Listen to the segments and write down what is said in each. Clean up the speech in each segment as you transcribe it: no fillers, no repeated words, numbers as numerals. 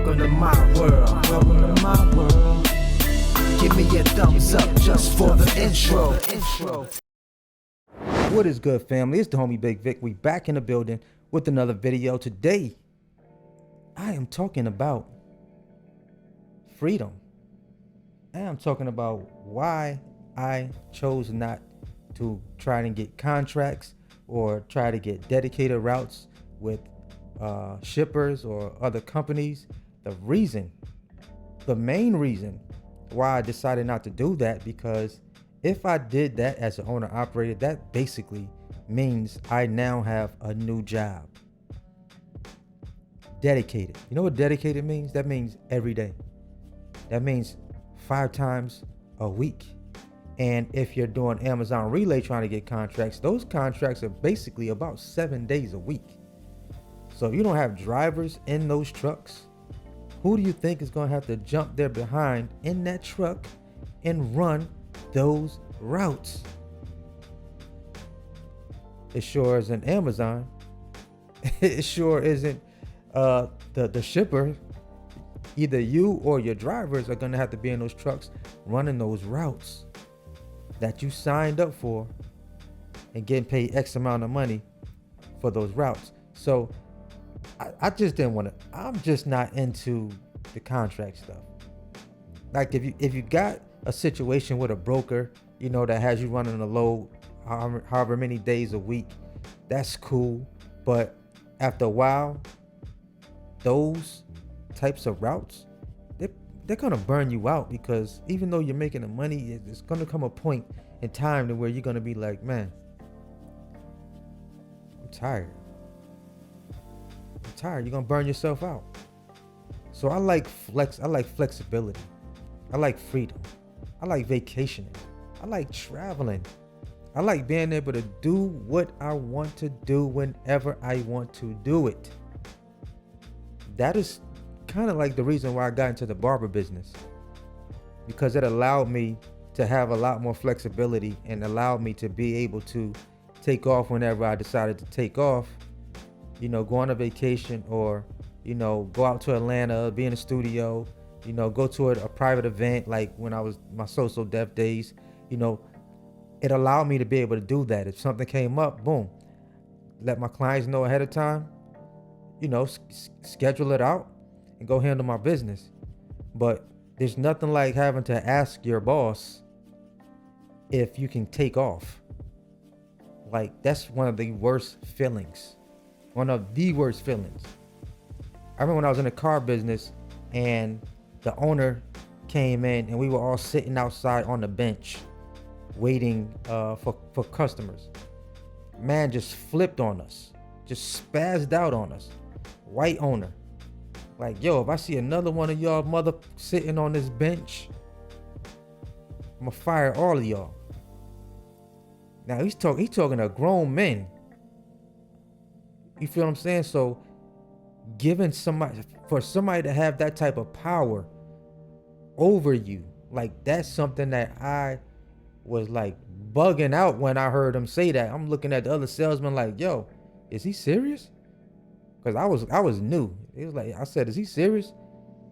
Welcome to my world. Welcome to my world. Give me a thumbs up just for the intro. What is good, family? It's the homie Bigg Vic. We back in the building with another video. Today, I am talking about freedom. I am talking about why I chose not to try and get contracts or try to get dedicated routes with shippers or other companies. The main reason why I decided not to do that, because if I did that as an owner operator, that basically means I now have a new job. Dedicated. You know what dedicated means? That means every day. That means 5 times a week. And if you're doing Amazon Relay trying to get contracts, those contracts are basically about 7 days a week. So if you don't have drivers in those trucks, who do you think is going to have to jump there behind in that truck and run those routes? It sure isn't Amazon. It sure isn't the shipper. Either you or your drivers are going to have to be in those trucks running those routes that you signed up for and getting paid X amount of money for those routes. So I just didn't want to. I'm just not into the contract stuff. Like if you got a situation with a broker, you know, that has you running a load however many days a week, that's cool. But after a while, those types of routes, they're gonna burn you out, because even though you're making the money, it's gonna come a point in time to where you're gonna be like, man, I'm tired. You're gonna burn yourself out. So I like flexibility. I like freedom. I like vacationing. I like traveling. I like being able to do what I want to do whenever I want to do it. That is kind of like the reason why I got into the barber business, because it allowed me to have a lot more flexibility and allowed me to be able to take off whenever I decided to take off. You know, go on a vacation, or, you know, go out to Atlanta, be in the studio, you know, go to a private event like when I was my social deaf days. You know, it allowed me to be able to do that. If something came up, boom, let my clients know ahead of time, you know, schedule it out and go handle my business. But there's nothing like having to ask your boss if you can take off. Like, that's one of the worst feelings. One of the worst feelings. I remember when I was in the car business and the owner came in and we were all sitting outside on the bench waiting for customers. Man just flipped on us, just spazzed out on us. White owner. Like, yo, if I see another one of y'all mother sitting on this bench, I'm gonna fire all of y'all. Now he's talking to grown men. You feel what I'm saying? So giving somebody to have that type of power over you, like, that's something that I was like bugging out when I heard him say that. I'm looking at the other salesman like, yo, is he serious? Because I was new. It was like, I said, is he serious?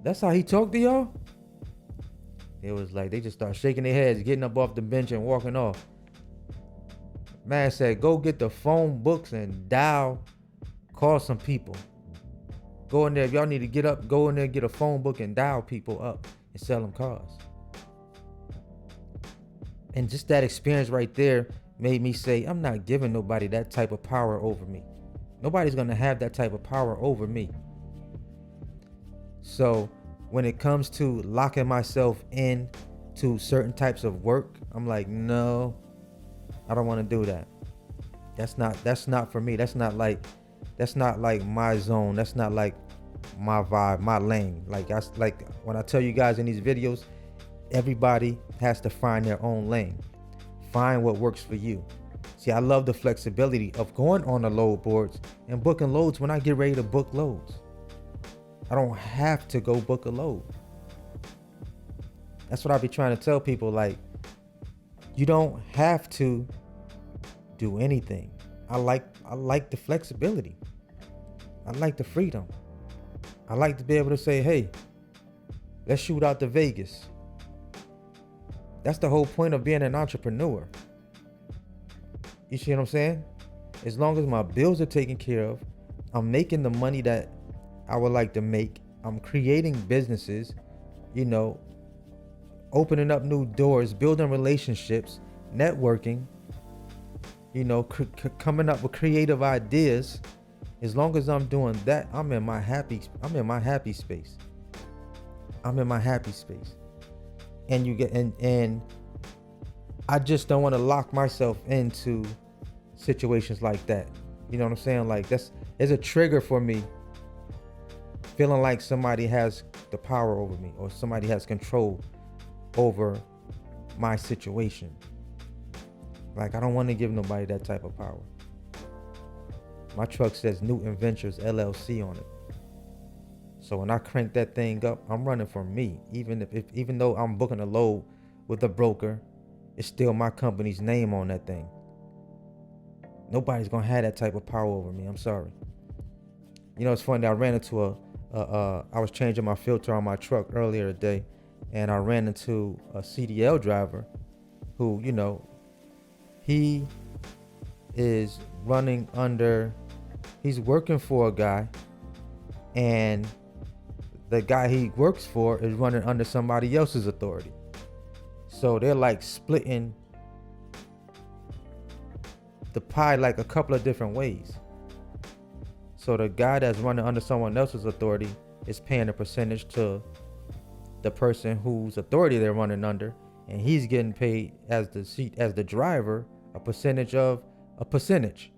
That's how he talked to y'all? It was like they just start shaking their heads, getting up off the bench and walking off. Man said, go get the phone books and call some people. Go in there. If y'all need to get up, go in there, get a phone book and dial people up and sell them cars. And just that experience right there made me say, I'm not giving nobody that type of power over me. Nobody's going to have that type of power over me. So when it comes to locking myself in to certain types of work, I'm like, no, I don't want to do that. That's not for me. That's not like my zone. That's not like my vibe, my lane. Like when I tell you guys in these videos, everybody has to find their own lane. Find what works for you. See, I love the flexibility of going on the load boards and booking loads when I get ready to book loads. I don't have to go book a load. That's what I be trying to tell people. Like, you don't have to do anything. I like the flexibility. I like the freedom. I like to be able to say, hey, let's shoot out to Vegas. That's the whole point of being an entrepreneur. You see what I'm saying? As long as my bills are taken care of, I'm making the money that I would like to make. I'm creating businesses, you know, opening up new doors, building relationships, networking, you know, coming up with creative ideas. As long as I'm doing that, I'm in my happy space. I'm in my happy space. And you get and I just don't want to lock myself into situations like that. You know what I'm saying? Like it's a trigger for me, feeling like somebody has the power over me or somebody has control over my situation. Like I don't want to give nobody that type of power. My truck says Newton Ventures LLC on it. So when I crank that thing up, I'm running for me. Even though I'm booking a load with a broker, it's still my company's name on that thing. Nobody's gonna have that type of power over me. I'm sorry. You know, it's funny. I ran into I was changing my filter on my truck earlier today, and I ran into a CDL driver who, you know, he is running under, he's working for a guy, and the guy he works for is running under somebody else's authority. So they're like splitting the pie like a couple of different ways. So the guy that's running under someone else's authority is paying a percentage to the person whose authority they're running under, and he's getting paid as the driver a percentage of a percentage.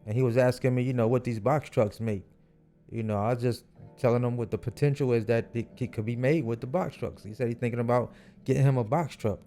And he was asking me, you know, what these box trucks make. You know, I was just telling him what the potential is that it could be made with the box trucks. He said he's thinking about getting him a box truck.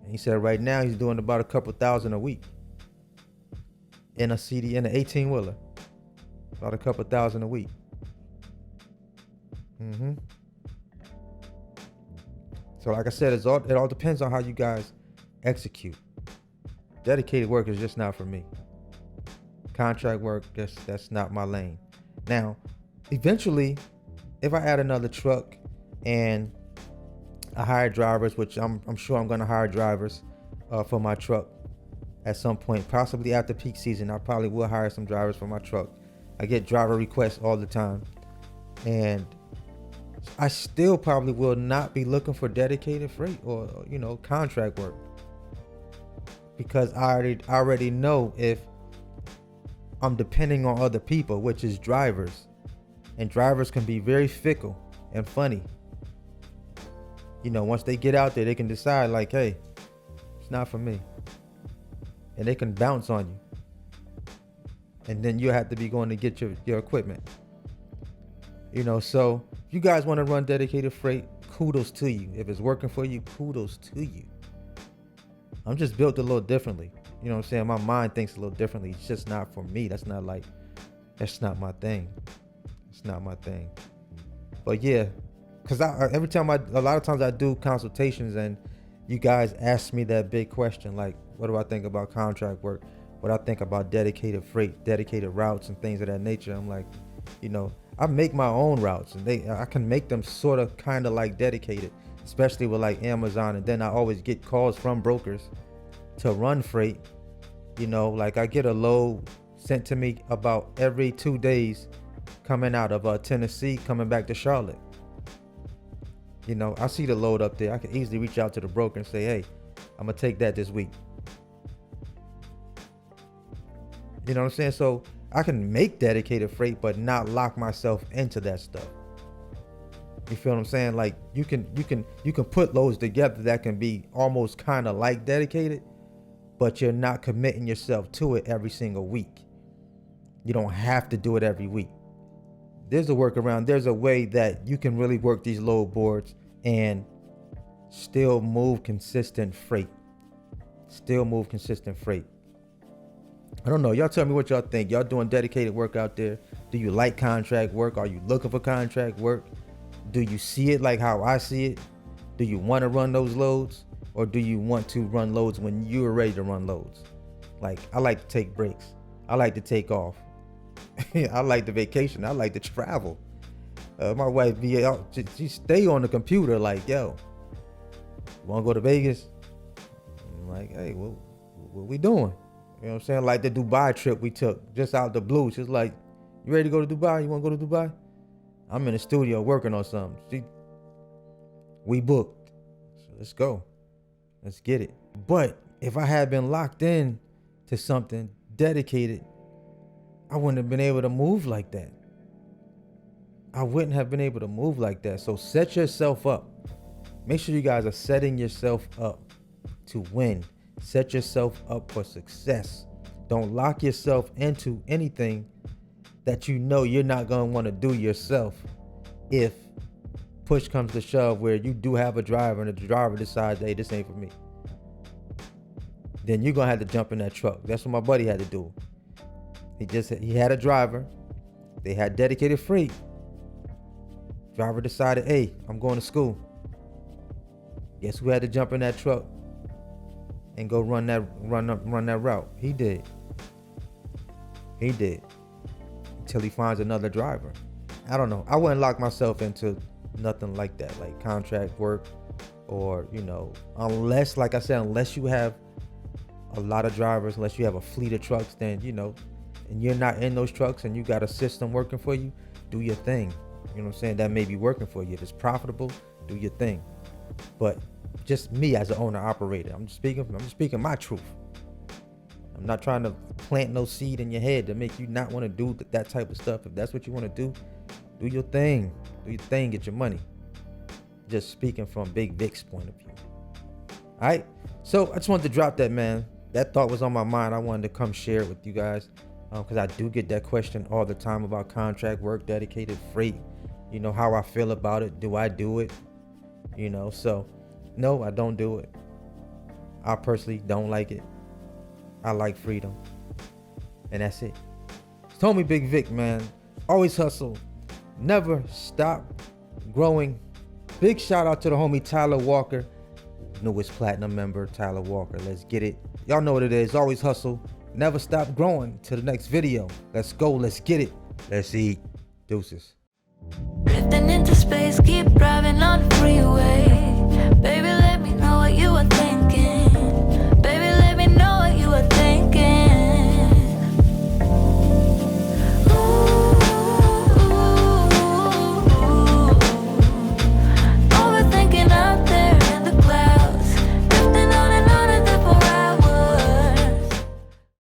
And he said right now he's doing about a couple thousand a week in an 18-wheeler. About a couple thousand a week. So like I said, it all depends on how you guys execute. Dedicated work is just not for me. Contract work, that's not my lane. Now, eventually, if I add another truck and I hire drivers, which I'm sure I'm going to hire drivers for my truck at some point, possibly after peak season, I probably will hire some drivers for my truck. I get driver requests all the time, and I still probably will not be looking for dedicated freight or, you know, contract work, because I already know if I'm depending on other people, which is drivers, and drivers can be very fickle and funny. You know, once they get out there, they can decide like, hey, it's not for me, and they can bounce on you, and then you have to be going to get your equipment. You know, so if you guys want to run dedicated freight, kudos to you. If it's working for you, kudos to you. I'm just built a little differently. You know what I'm saying? My mind thinks a little differently. It's just not for me. That's not my thing. It's not my thing. But yeah, because a lot of times I do consultations, and you guys ask me that big question, like, what do I think about contract work? What I think about dedicated freight, dedicated routes, and things of that nature. I'm like, you know, I make my own routes, and I can make them sort of kind of like dedicated, especially with like Amazon. And then I always get calls from brokers to run freight. You know, like I get a load sent to me about every 2 days coming out of Tennessee, coming back to Charlotte. You know, I see the load up there. I can easily reach out to the broker and say, hey, I'm gonna take that this week. You know what I'm saying? So I can make dedicated freight, but not lock myself into that stuff. You feel what I'm saying? Like you can put loads together that can be almost kind of like dedicated, but you're not committing yourself to it every single week. You don't have to do it every week. There's a workaround. There's a way that you can really work these load boards and still move consistent freight. I don't know. Y'all tell me what y'all think. Y'all doing dedicated work out there? Do you like contract work? Are you looking for contract work? Do you see it like how I see it? Do you want to run those loads? Or do you want to run loads when you're ready to run loads? Like, I like to take breaks. I like to take off. I like the vacation. I like to travel. My wife be out, she stay on the computer like, yo, you wanna go to Vegas? I'm like, hey, what we doing? You know what I'm saying? Like the Dubai trip we took, just out the blue. She's like, you ready to go to Dubai? You wanna go to Dubai? I'm in the studio working on something. We booked. So let's go. Let's get it. But if I had been locked in to something dedicated, I wouldn't have been able to move like that. I wouldn't have been able to move like that. So set yourself up. Make sure you guys are setting yourself up to win. Set yourself up for success. Don't lock yourself into anything that you know you're not going to want to do yourself if push comes to shove, where you do have a driver and the driver decides, hey, this ain't for me. Then you're going to have to jump in that truck. That's what my buddy had to do. He had a driver. They had dedicated freight. Driver decided, hey, I'm going to school. Guess who had to jump in that truck and go run that route? He did. Until he finds another driver. I don't know. I wouldn't lock myself into nothing like that, like contract work, or, you know, unless, like I said, unless you have a lot of drivers, unless you have a fleet of trucks, then, you know, and you're not in those trucks and you got a system working for you, do your thing. You know what I'm saying? That may be working for you. If it's profitable, do your thing. But just me as an owner operator, I'm just speaking my truth. I'm not trying to plant no seed in your head to make you not want to do that type of stuff. If that's what you want to do, do your thing. Do your thing, get your money. Just speaking from Bigg Vic's point of view. All right? So I just wanted to drop that, man. That thought was on my mind. I wanted to come share it with you guys, because I do get that question all the time about contract work, dedicated freight. You know, how I feel about it. Do I do it? You know, so no, I don't do it. I personally don't like it. I like freedom. And that's it. Told me Bigg Vic, man. Always hustle. Never stop growing. Big shout out to the homie Tyler Walker. Newest platinum member, Tyler Walker. Let's get it. Y'all know what it is. Always hustle. Never stop growing. Till the next video. Let's go. Let's get it. Let's eat. Deuces. Drifting into space, keep driving on the freeway. Baby, let me know what you were thinking.